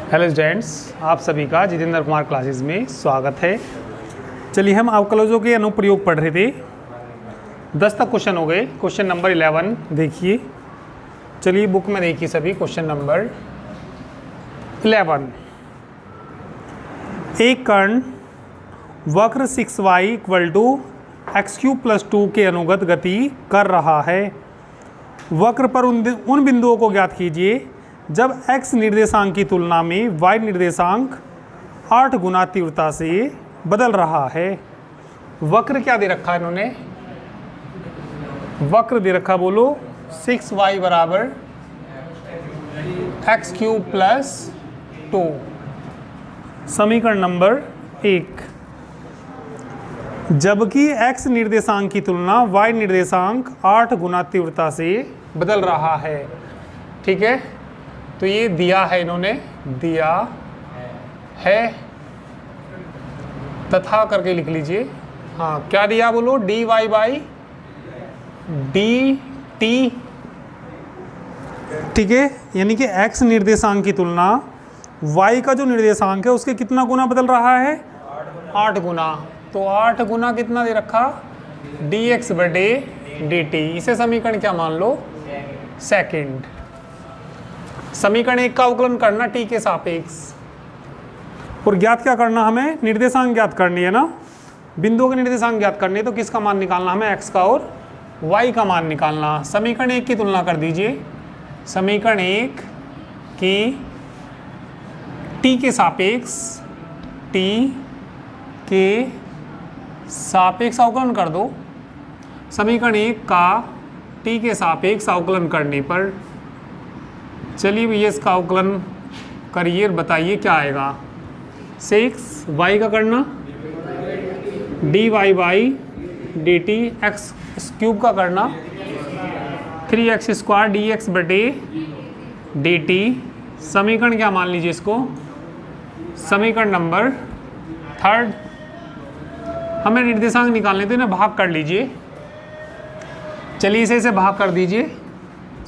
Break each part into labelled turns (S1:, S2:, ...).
S1: Hello students, आप सभी का जितेंद्र कुमार क्लासेस में स्वागत है। चलिए हम अवकलजों के अनुप्रयोग पढ़ रहे थे। 10 तक क्वेश्चन हो गए। क्वेश्चन नंबर 11 देखिए। चलिए बुक में देखिए सभी। क्वेश्चन नंबर 11, एक कण वक्र 6y = x³ + 2 के अनुगत गति कर रहा है। वक्र पर उन बिंदुओं को ज्ञात कीजिए जब x निर्देशांक की तुलना में y निर्देशांक 8 गुना तीव्रता से बदल रहा है। वक्र क्या दे रखा है इन्होंने? वक्र दे रखा, बोलो 6y = x³ + 2। समीकरण नंबर 1। जबकि x निर्देशांक की तुलना y निर्देशांक 8 गुना तीव्रता से बदल रहा है। ठीक है, तो ये दिया है, इन्होंने दिया है तथा करके लिख लीजिए। हाँ, क्या दिया बोलो? dy/dt। ठीक है, यानी कि x निर्देशांक की तुलना y का जो निर्देशांक है उसके कितना गुना बदल रहा है? 8 गुना। तो 8 गुना कितना दे रखा? dx/dt। इसे समीकरण क्या मान लो? सेकंड। समीकरण 1 का अवकलन करना t के सापेक्ष, और ज्ञात क्या करना हमें? निर्देशांक ज्ञात करनी है ना, बिंदुओं के निर्देशांक ज्ञात करनी है। तो किसका मान निकालना हमें? x का और y का मान निकालना। समीकरण 1 की तुलना कर दीजिए। समीकरण 1 की t के सापेक्ष अवकलन कर दो। समीकरण 1 का t के सापेक्ष अवकलन करने पर, चलिए भैया इसका अवकलन करिए, बताइए क्या आएगा। 6y का करना, dy/dt, x³ का करना 3x² dx/dt। समीकरण क्या मान लीजिए इसको? समीकरण नंबर 3। हमें निर्देशांक निकालने थे ना, भाग कर लीजिए। चलिए इसे भाग कर दीजिए।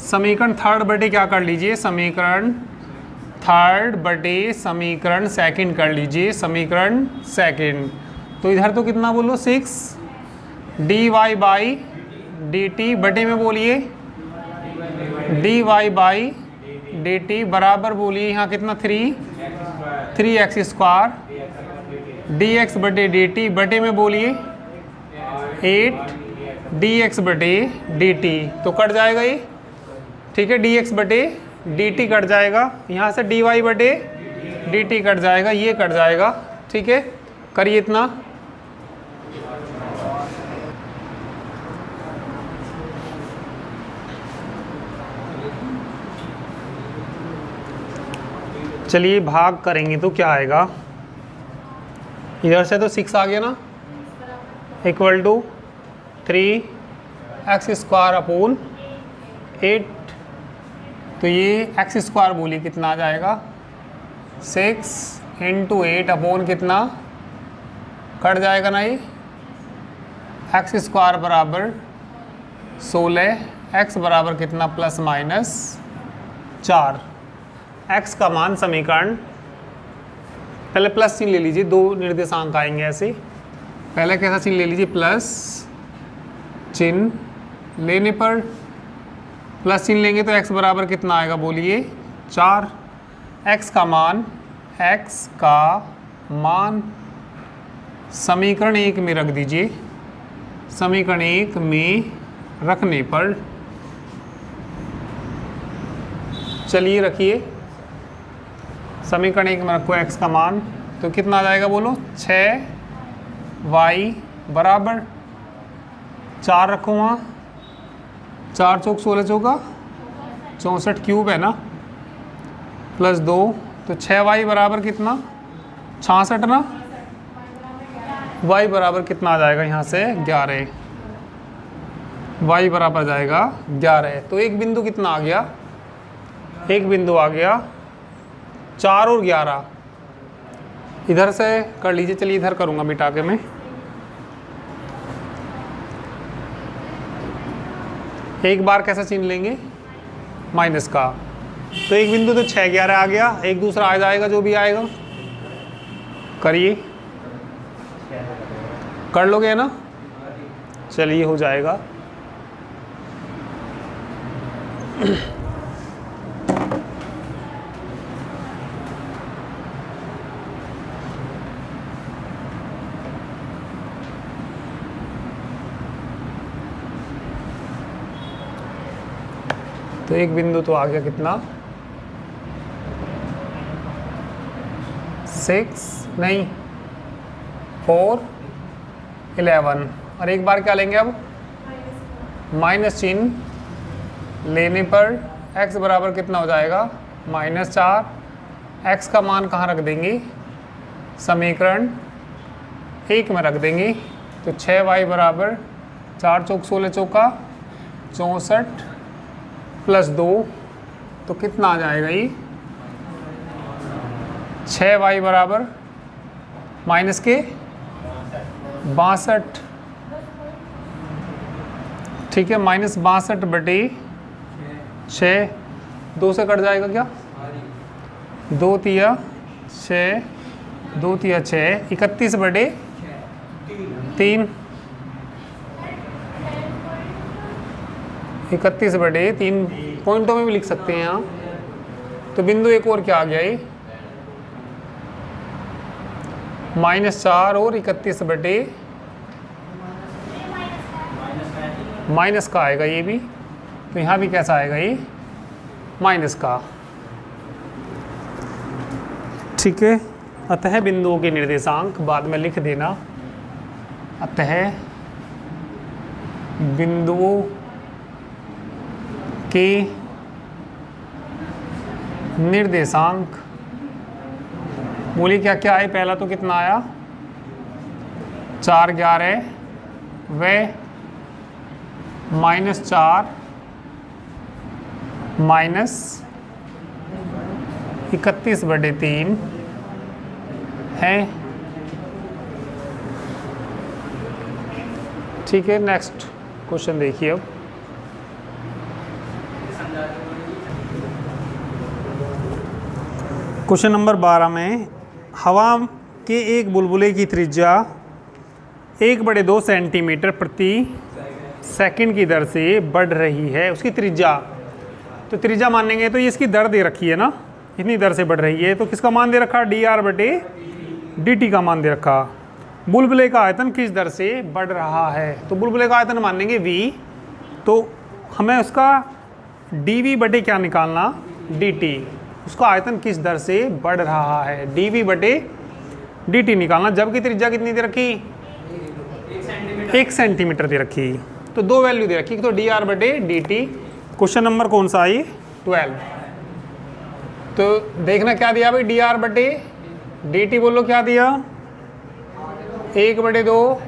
S1: समीकरण 3 बटे क्या कर लीजिए? समीकरण 3 बटे समीकरण 2 कर लीजिए। समीकरण 2। तो इधर तो कितना बोलो? 6 dy/dt बटे में बोलिए dy/dt बराबर बोलिए यहाँ कितना? 3x² dx/dt बटे में बोलिए 8 dx/dt। तो कट जाएगा ये। ठीक है, dx/dt कट जाएगा, यहाँ से dy/dt कट जाएगा, ये कट जाएगा। ठीक है, करिए इतना। चलिए भाग करेंगे तो क्या आएगा? इधर से तो 6 आ गया ना, = 3x² / 8। तो ये x² बोलिए कितना आ जाएगा? 6 × 8 अपॉन कितना कट जाएगा ना ये? x² = 16, x बराबर कितना? ±4। x का मान समीकरण, पहले प्लस चिन्ह ले लीजिए, 2 निर्देशांक आएंगे ऐसे। पहले कैसा चिन्ह ले लीजिए? प्लस चिन्ह लेने पर, प्लस चिन्ह लेंगे तो x बराबर कितना आएगा बोलिए? 4। x का मान समीकरण 1 में रख दीजिए। समीकरण 1 में रखने पर, चलिए रखिए। समीकरण 1 में रखो x का मान, तो कितना आ जाएगा बोलो? 6y बराबर 4 रखो वहाँ, 4 चौक 16 चौका 64³ है ना, +2, तो 6y बराबर कितना? 66 ना। y बराबर कितना आ जाएगा यहाँ से? 11। y बराबर जाएगा 11। तो एक बिंदु कितना आ गया? एक बिंदु आ गया 4 और 11। इधर से कर लीजिए। चलिए इधर करूँगा मिटा के मैं। एक बार कैसा चिन्ह लेंगे? माइनस का। तो एक बिंदु तो 6 11 आ गया, एक दूसरा आ जाएगा जो भी आएगा। करिए, कर लोगे ना? चलिए हो जाएगा। तो एक बिंदु तो आ गया कितना, 6 नहीं 4 11, और एक बार क्या लेंगे अब, माइनस चिन्ह लेने पर x बराबर कितना हो जाएगा, -4। x का मान कहाँ रख देंगे, समीकरण 1 में रख देंगे। तो 6y बराबर 4 चौक 16 चौका 64 प्लस 2, तो कितना आ जाएगा ये, 6y बराबर माइनस के 62, ठीक है, -62/6, 2 से कट जाएगा क्या, 2 तिया 6, 2 तिया 6, 31/3, 31/3 पॉइंटों में भी लिख सकते हैं यहाँ। तो बिंदु एक और क्या आ गया ये, -4 और 31/, माइनस का आएगा ये भी, तो यहाँ भी कैसा आएगा ये, माइनस का, ठीक है। अतः बिंदुओं के निर्देशांक बाद में लिख देना, अतः बिंदुओं के निर्देशांक, बोलिए क्या क्या है, पहला तो कितना आया 4 11 व -4 माइनस 31/3 है, ठीक है। नेक्स्ट क्वेश्चन देखिए अब, क्वेश्चन नंबर 12 में हवा के एक बुलबुले की त्रिज्या 1/2 सेंटीमीटर प्रति सेकंड की दर से बढ़ रही है, उसकी त्रिज्या, तो त्रिज्या मानेंगे तो ये इसकी दर दे रखी है ना, इतनी दर से बढ़ रही है, तो किसका मान दे रखा, dr/dt का मान दे रखा। बुलबुले का आयतन किस दर से बढ़ रहा है, तो बुलबुले का आयतन मानेंगे v, तो हमें उसका dv/ क्या निकालना, dt, उसका आयतन किस दर से बढ़ रहा है, dv/dt निकालना, जबकि त्रिज्या कितनी दे रखी, 1 सेंटीमीटर दे रखी, तो 2 वैल्यू दे रखी, तो dr/dt। क्वेश्चन नंबर कौन सा आई, 12। तो देखना क्या दिया भाई, dr/dt बोलो क्या दिया, 1/2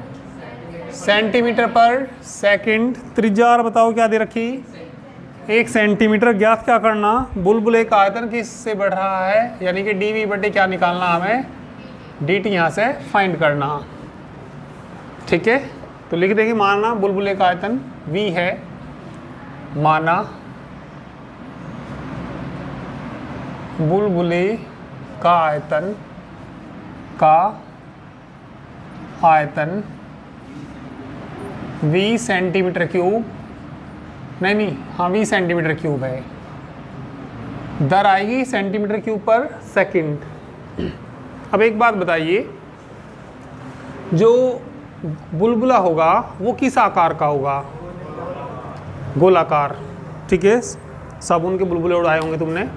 S1: सेंटीमीटर पर सेकंड, त्रिज्या बताओ क्या दे रखी, 1 सेंटीमीटर। ज्ञात क्या करना, बुलबुले का आयतन किससे बढ़ रहा है, यानी कि dv/, क्या निकालना हमें, dt यहाँ से फाइंड करना, ठीक है। तो लिख देंगे, माना बुलबुले का आयतन v है, माना बुलबुले का आयतन v सेंटीमीटर क्यूब, नहीं हाँ v सेंटीमीटर क्यूब है, दर आएगी सेंटीमीटर क्यूब पर सेकंड। अब एक बात बताइए, जो बुलबुला होगा वो किस आकार का होगा, गोलाकार, ठीक है। साबुन के बुलबुले उड़ाए होंगे तुमने,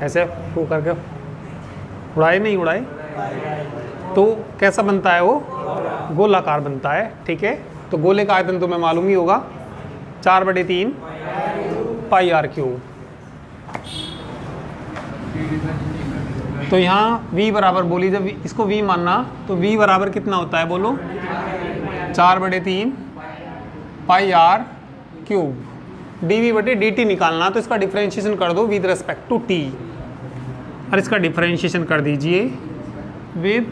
S1: ऐसे वो करके उड़ाए, नहीं उड़ाए, तो कैसा बनता है वो, गोलाकार बनता है, ठीक है। तो गोले का आयतन तुम्हें मालूम ही होगा, 4/3 πr³। तो यहाँ v बराबर बोली, जब इसको v मानना तो v बराबर कितना होता है बोलो, 4/3 πr³। dv/dt निकालना, तो इसका डिफरेंशिएशन कर दो विद रेस्पेक्ट टू t, और इसका डिफरेंशिएशन कर दीजिए with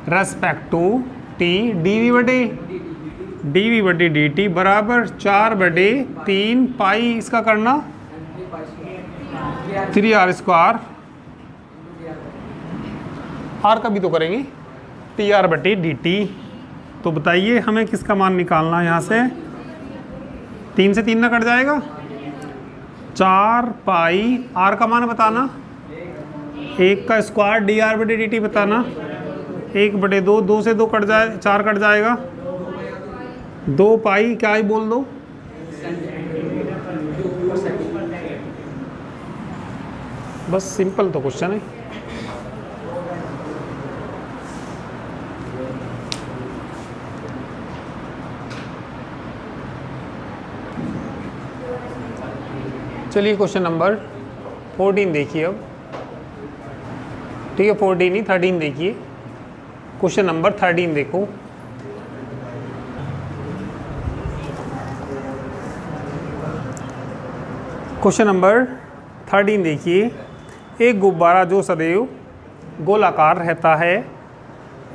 S1: respect to t, dv/dt बराबर 4/3 पाई, इसका करना 3r², r का भी तो करेंगे, TR/dt। तो बताइए हमें किसका मान निकालना है यहाँ से। 3 से 3 ना कट जाएगा, 4 पाई, r का मान बताना, 1 का स्क्वायर dr/dt बताना, 1/2, 2 से 2 कट जाए, 4 कट जाएगा, 2 पाई क्या ही बोल दो, बस सिंपल तो क्वेश्चन है। चलिए क्वेश्चन नंबर 14 देखिए अब, ठीक है, 14 नहीं 13 देखिए। क्वेश्चन नंबर 13 देखो। क्वेश्चन नंबर 13 देखिए। एक गुब्बारा जो सदैव गोलाकार रहता है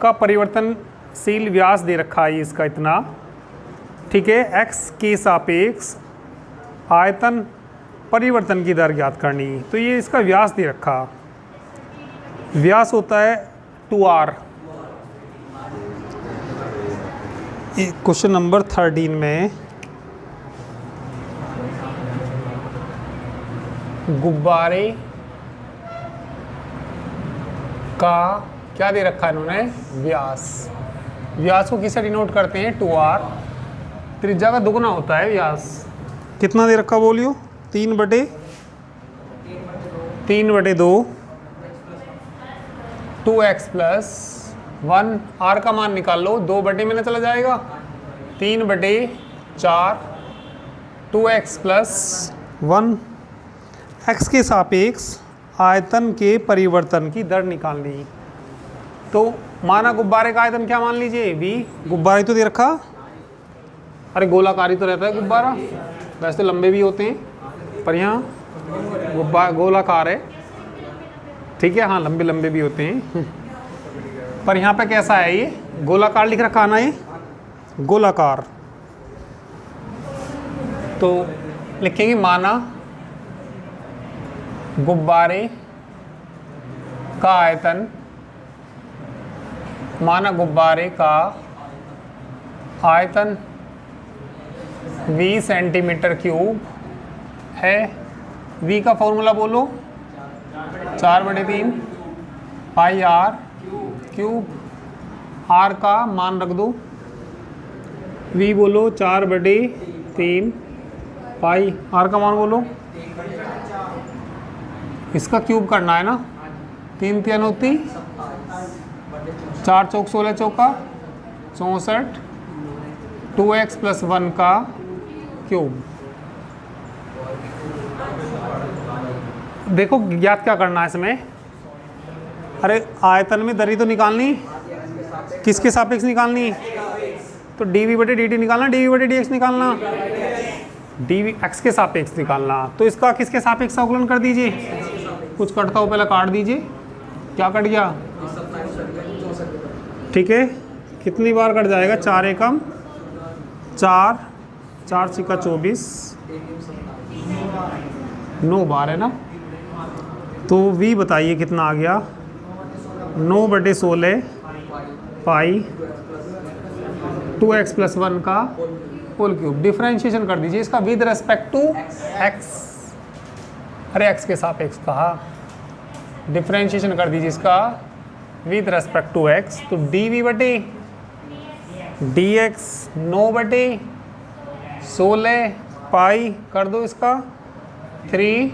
S1: का परिवर्तनशील व्यास दे रखा है इसका इतना, ठीक है, x के सापेक्ष आयतन परिवर्तन की दर ज्ञात करनी। तो ये इसका व्यास दे रखा, व्यास होता है 2r। क्वेश्चन नंबर 13 में गुब्बारे का क्या दे रखा है इन्होंने, व्यास। व्यास को किससे डिनोट करते हैं, 2r। त्रिज्या का दुगना होता है व्यास। कितना दे रखा बोलियो, 3/2, 2x + 1, r का मान निकाल लो, 2/, में ना चला जाएगा, 3/4, 2x + 1, x के सापेक्ष आयतन के परिवर्तन की दर निकालनी। तो माना गुब्बारे का आयतन क्या मान लीजिए, v। गुब्बारे तो दे रखा, अरे गोलाकारी तो रहता है गुब्बारा, वैसे तो लंबे भी होते हैं, पर यहाँ गोलाकार है, ठीक है, हाँ लंबे लंबे भी होते हैं, पर यहाँ पे कैसा है, ये गोलाकार लिख रखा ना, ये गोलाकार। तो लिखेंगे माना गुब्बारे का आयतन, माना गुब्बारे का आयतन 20 सेंटीमीटर³ है। v का फॉर्मूला बोलो, 4/3 πr³। r का मान रख दो, v बोलो 4/3 पाई, r का मान बोलो, इसका क्यूब करना है ना, 3 × 3 = 4 × 4 = 16 चौका 64, 2x + 1 का क्यूब। देखो ज्ञात क्या करना है इसमें, अरे आयतन में दरी तो निकालनी, किसके सापेक्ष निकालनी, तो dv/dt निकालना, dv/dx निकालना, dv x के सापेक्ष निकालना। तो इसका किसके सापेक्ष अवकलन कर दीजिए, कुछ कटता हो पहले काट दीजिए, क्या कट गया, ठीक है, कितनी बार कट जाएगा, 4 एकम 4, 4 × 6 = 24, 9 बार है ना। तो v बताइए कितना आ गया, 9/16 पाई 2x + 1 का होल क्यूब। डिफरेंशिएशन कर दीजिए इसका विद रेस्पेक्ट टू x, अरे x के सापेक्ष कहा, डिफरेंशिएशन कर दीजिए इसका विद रेस्पेक्ट टू x। तो dv/dx 9/16 पाई कर दो इसका 3,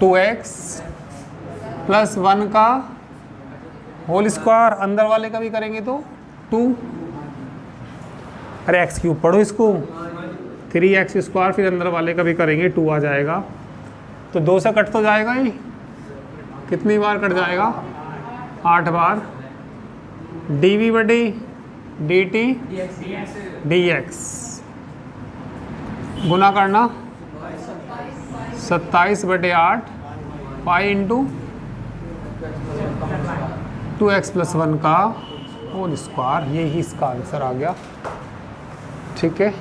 S1: 2x + 1 का होल स्क्वायर, अंदर वाले का भी करेंगे तो 2, अरे x³ पढ़ो इसको, 3x², फिर अंदर वाले का भी करेंगे 2 आ जाएगा। तो 2 से कट तो जाएगा ही, कितनी बार कट जाएगा, 8 बार। dv/dt dx गुना करना 27/8 पाई इंटू 2x + 1 का होल स्क्वायर, यही इसका आंसर आ गया, ठीक है।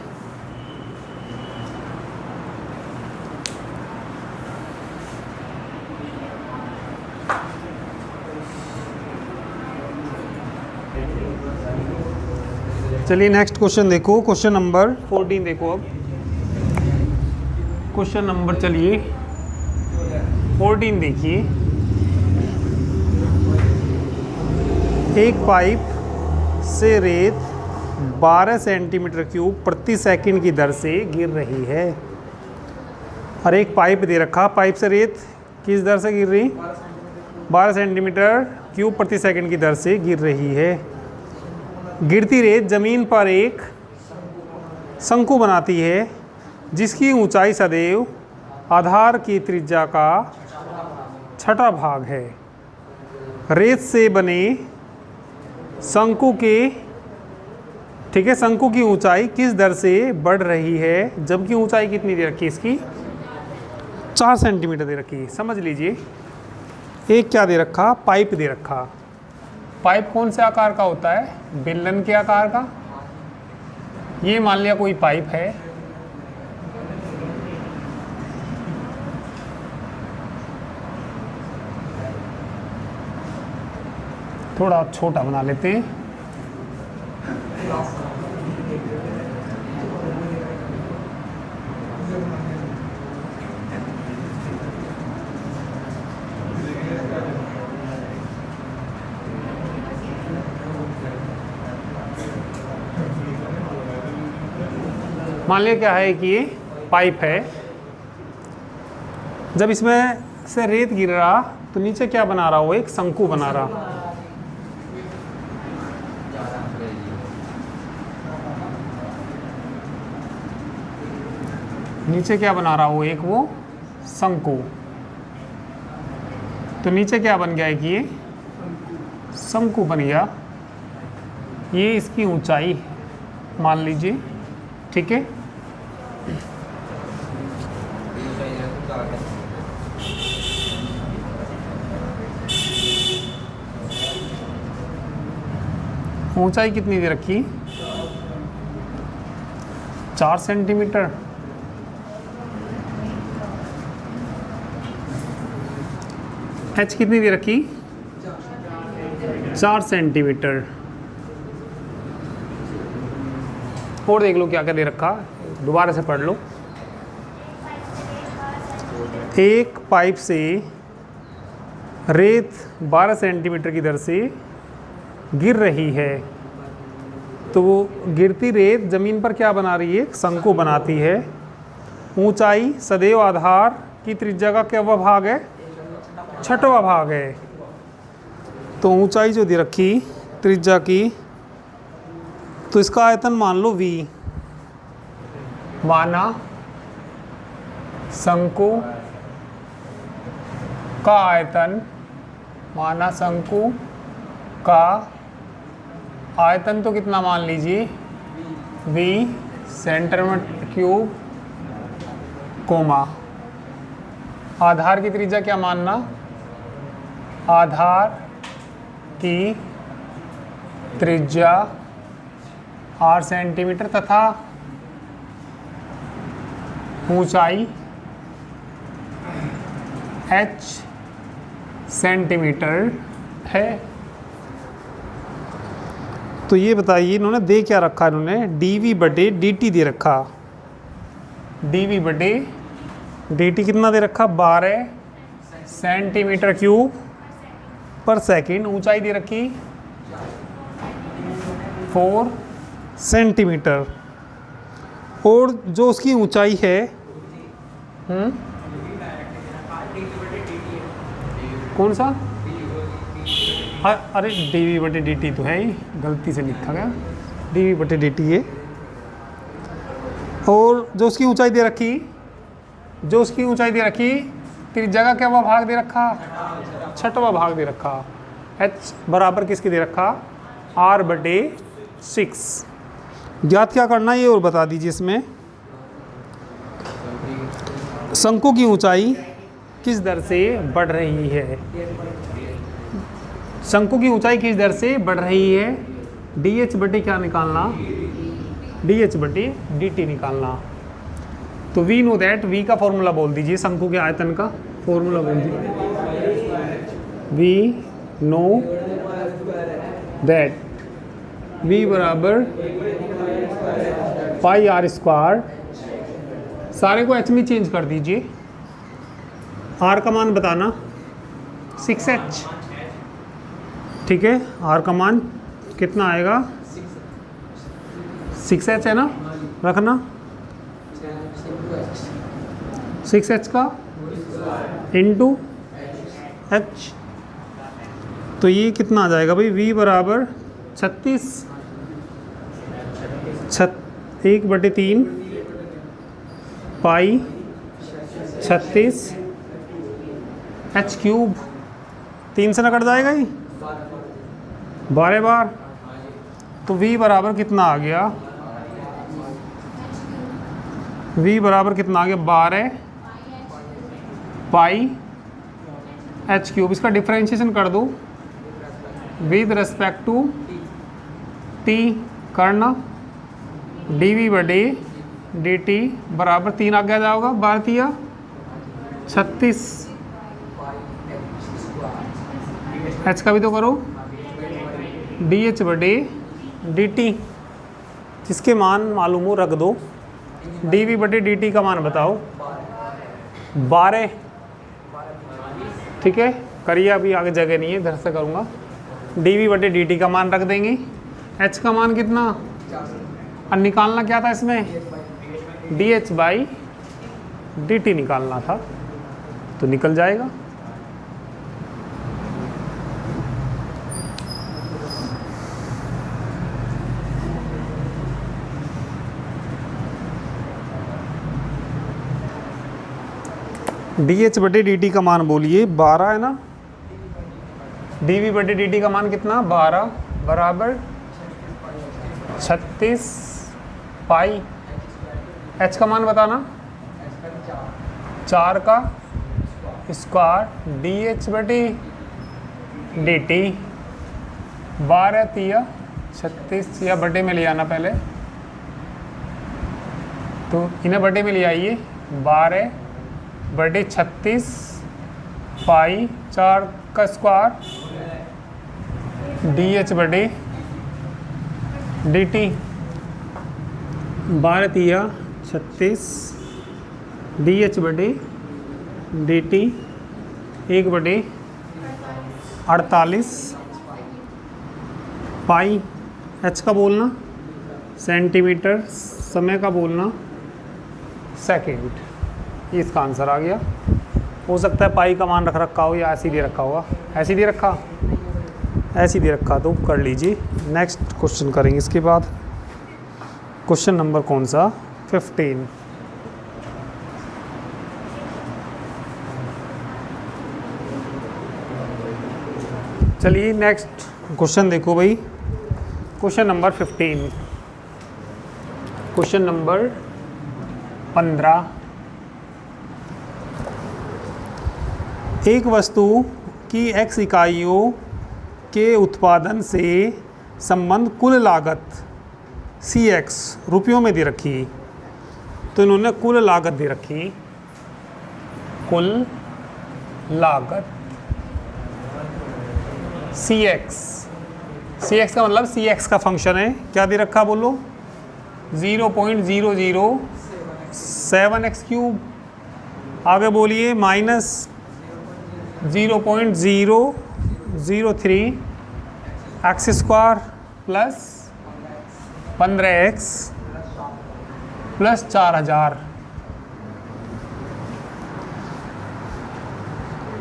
S1: चलिए नेक्स्ट क्वेश्चन देखो, क्वेश्चन नंबर 14 देखो। अब क्वेश्चन नंबर चलिए 14 देखिए। एक पाइप से रेत 12 सेंटीमीटर क्यूब प्रति सेकंड की दर से गिर रही है। और एक पाइप दे रखा, पाइप से रेत किस दर से गिर रही? 12 सेंटीमीटर क्यूब प्रति सेकंड की दर से गिर रही है। गिरती रेत जमीन पर एक शंकु बनाती है जिसकी ऊंचाई सदैव आधार की त्रिज्या का छठा भाग है। रेत से बने शंकु के, ठीक है, शंकु की ऊंचाई किस दर से बढ़ रही है, जबकि ऊंचाई कितनी दे रखी है इसकी? 4 सेंटीमीटर दे रखी है। समझ लीजिए, एक क्या दे रखा? पाइप दे रखा। पाइप कौन से आकार का होता है? बेलन के आकार का। ये मान लिया कोई पाइप है, थोड़ा छोटा बना लेते हैं। मान लिया क्या है कि ये पाइप है। जब इसमें से रेत गिर रहा तो नीचे क्या बना रहा? वो एक शंकु बना रहा। नीचे क्या बना रहा? वो एक वो शंकु। तो नीचे क्या बन गया है कि ये शंकु बन गया। ये इसकी ऊंचाई मान लीजिए, ठीक है। ऊंचाई कितनी दे रखी? 4 सेंटीमीटर। एच कितनी दे रखी? 4 सेंटीमीटर। और देख लो क्या क्या दे रखा, दोबारा से पढ़ लो। एक पाइप से रेत 12 सेंटीमीटर की दर से गिर रही है। तो वो गिरती रेत जमीन पर क्या बना रही है? शंकु बनाती है। ऊंचाई सदैव आधार की त्रिज्या का क्या भाग है? छठवां भाग है। तो ऊंचाई जो दे रखी त्रिज्या की, तो इसका आयतन मान लो v। माना शंकु का आयतन, माना शंकु का आयतन तो कितना मान लीजिए? v सेंटीमीटर क्यूब, कोमा आधार की त्रिज्या क्या मानना? आधार की त्रिज्या 8 सेंटीमीटर तथा ऊंचाई h सेंटीमीटर है। तो ये बताइए इन्होंने दे क्या रखा? इन्होंने dv/dt दे रखा। dv/dt कितना दे रखा? 12 सेंटीमीटर क्यूब पर सेकंड। ऊंचाई दे रखी 4 सेंटीमीटर। और जो उसकी ऊंचाई है, कौन सा? अरे dv/dt तो है ही, गलती से लिखा गया dv/dt है। और जो उसकी ऊंचाई दे रखी, त्रिज्या का क्या भाग दे रखा? छठवां भाग दे रखा। h बराबर किसकी दे रखा? r/6। ज्ञात क्या करना ये और बता दीजिए। इसमें शंकु की ऊंचाई किस दर से बढ़ रही है? शंकु की ऊंचाई किस दर से बढ़ रही है? dh/d क्या निकालना? dh/dt निकालना। तो वी नो दैट, वी का फॉर्मूला बोल दीजिए, शंकु के आयतन का फॉर्मूला बोल दीजिए। वी नो दैट v बराबर पाई आर स्क्वायर, सारे को एच में चेंज कर दीजिए। आर का मान बताना 6h, ठीक है। आर का मान कितना आएगा 6h है ना, रखना 6h का इंटू h, तो ये कितना आ जाएगा भाई v बराबर 36, 1/3 पाई 36 h क्यूब, 3 से न कट जाएगा ही 12 बार, तो v बराबर कितना आ गया, v बराबर कितना आ गया 12 पाई h क्यूब। इसका डिफरेंशिएशन कर दो विद रेस्पेक्ट टू t करना, dv/dt बराबर 3 आगे आ जाओगा, 12 36, h का भी तो करो, dh/dt जिसके मान मालूम हो रख दो, dv/dt का मान बताओ 12, ठीक है। करिए, अभी आगे जगह नहीं है, इधर से करूँगा। dv/dt का मान रख देंगे, h का मान कितना, और निकालना क्या था इसमें, dh/dt निकालना था, तो निकल जाएगा। dh/dt का मान बोलिए 12 है ना, dv/dt का मान कितना 12 बराबर 36 पाई, h का मान बताना 4 का स्क्वायर, dh/dt 12 3 36, या बटे में ले आना पहले, तो इन्हें बटे में ले आइए, 12/36 पाई 4 का स्क्वायर dh/dt 12 3 36 dh/dt 1/48 पाई, h का बोलना सेंटीमीटर, समय का बोलना सेकंड। इसका आंसर आ गया। हो सकता है पाई का मान रख रखा हो या ऐसे ही दे रखा होगा, ऐसे ही दे रखा, ऐसे ही दे रखा, तो कर लीजिए। नेक्स्ट क्वेश्चन करेंगे इसके बाद। क्वेश्चन नंबर कौन सा, 15। चलिए नेक्स्ट क्वेश्चन देखो भाई, क्वेश्चन नंबर 15, क्वेश्चन नंबर 15। एक वस्तु की x इकाइयों के उत्पादन से संबंध कुल लागत Cx रुपयों में दे रखी, तो इन्होंने कुल लागत दे रखी, कुल लागत Cx, Cx का मतलब Cx का फंक्शन है, क्या दे रखा बोलो 0.007x क्यूब, आगे बोलिए minus 0.003 x square plus 15x plus 4000।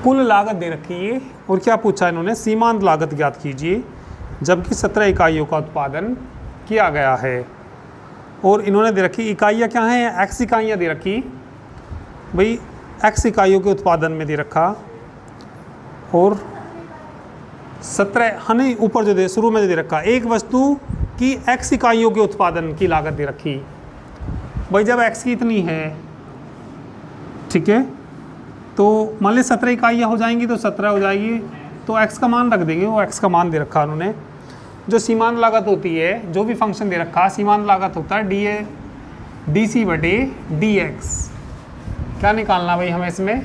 S1: कुल लागत दे रखी है, और क्या पूछा इन्होंने, सीमांत लागत ज्ञात कीजिए जबकि 17 इकाइयों का उत्पादन किया गया है। और इन्होंने दे रखी इकाइयाँ क्या हैं, x इकाइयाँ दे रखी भाई, x इकाइयों के उत्पादन में दे रखा, और 17 हनी ऊपर जो दे शुरू में जो दे रखा, एक वस्तु की x इकाइयों के उत्पादन की लागत दे रखी भाई। जब x की इतनी है, ठीक है, तो मान ली 17 इकाइयाँ हो जाएंगी तो 17 हो जाएगी, तो x का मान रख देंगे, वो x का मान दे रखा उन्होंने। जो सीमांत लागत होती है, जो भी फंक्शन दे रखा, सीमांत लागत होता है dc/dx। क्या निकालना भाई हमें इसमें,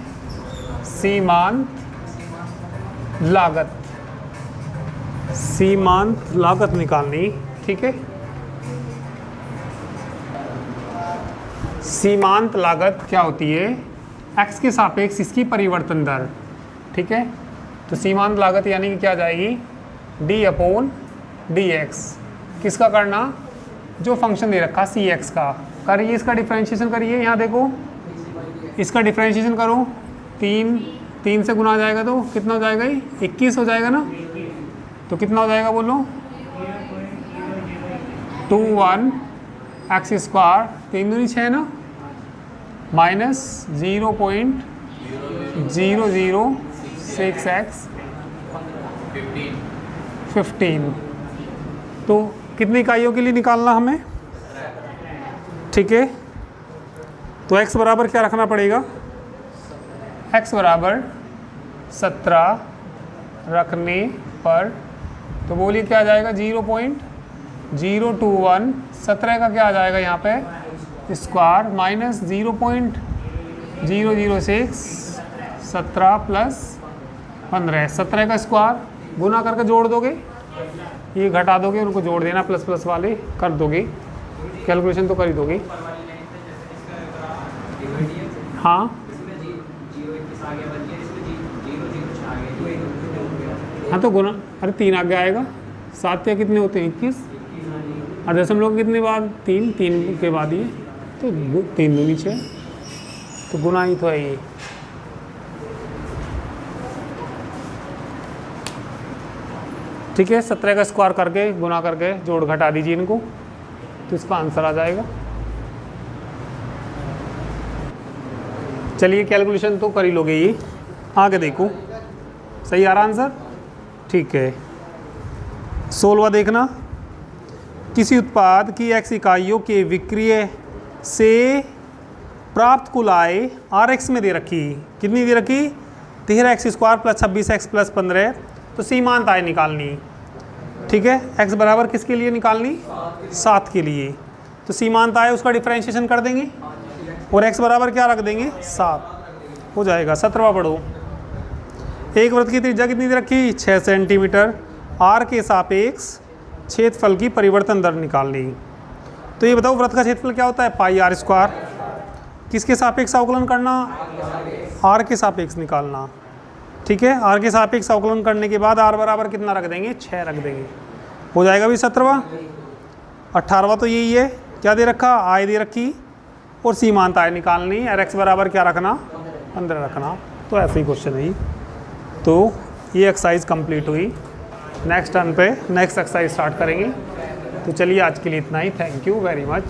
S1: सीमांत लागत, सीमांत लागत निकालनी, ठीक है। सीमांत लागत क्या होती है? x के सापेक्ष इसकी परिवर्तन दर, ठीक है। तो सीमांत लागत यानी कि क्या जाएगी? d/dx। किसका करना? जो फंक्शन दे रखा cx का, करिए इसका डिफरेंशिएशन करिए। यहाँ देखो इसका डिफरेंशिएशन करो, 3 से गुना आ जाएगा तो कितना हो जाएगा? 21 हो जाएगा ना। तो कितना हो जाएगा बोलो? 21 x स्क्वायर, 3 दूनी 6 ना, माइनस 0.0006x 15। तो कितनी इकाइयों के लिए निकालना हमें? ठीक है। तो x बराबर क्या रखना पड़ेगा? x बराबर 17 रखने पर तो बोलिए क्या आ जाएगा? 0.021, 17 का क्या आ जाएगा यहाँ पे? स्क्वायर माइनस 0.006, 17 प्लस 15, 17 का स्क्वायर गुना करके जोड़ दोगे, ये घटा दोगे, उनको जोड़ देना, प्लस प्लस वाले कर दोगे, कैलकुलेशन तो कर ही दोगे। हाँ हाँ तो गुना, अरे 3 आगे आएगा, 7 या कितने होते हैं? 21। और दशमलव कितने बाद? 3 के बाद ये तो 3 दूनी 6, तो गुना ही तो है ये। ठीक है, 17 का स्क्वायर करके गुना करके जोड़ घटा दीजिए इनको, तो इसका आंसर आ जाएगा। चलिए कैलकुलेशन तो कर ही लोगे, ये आगे देखो सही आ रहा आंसर। ठीक है, 16वां देखना, किसी उत्पाद की x इकाइयों के विक्रय से प्राप्त कुल आय Rx में दे रखी, कितनी दे रखी? 13x square plus 26x plus 15। तो सीमांत आय निकालनी, ठीक है। x बराबर किसके लिए निकालनी? 7 के लिए। तो सीमांत आय उसका डिफरेंशिएशन कर देंगे और x बराबर क्या रख देंगे? 7 हो जाएगा। 17वां पढ़ो, एक वृत्त की त्रिज्या कितनी दे रखी? 6 सेंटीमीटर, r के सापेक्ष क्षेत्रफल की परिवर्तन दर निकालनी। तो ये बताओ वृत्त का क्षेत्रफल क्या होता है? पाई r स्क्वायर। किसके सापेक्ष अवकलन करना? r के सापेक्ष निकालना, ठीक है। r के सापेक्ष अवकलन करने के बाद r बराबर कितना रख देंगे? 6 रख देंगे, हो जाएगा भी 17वां। 18वां तो यही है, क्या दे रखा? आय दे रखी और सीमांत आय निकालनी, और x बराबर क्या रखना? 15 रखना। तो ऐसे ही क्वेश्चन है। तो ये एक्सरसाइज कंप्लीट हुई। नेक्स्ट टर्न पे नेक्स्ट एक्सरसाइज स्टार्ट करेंगे। तो चलिए आज के लिए इतना ही। Thank you very much.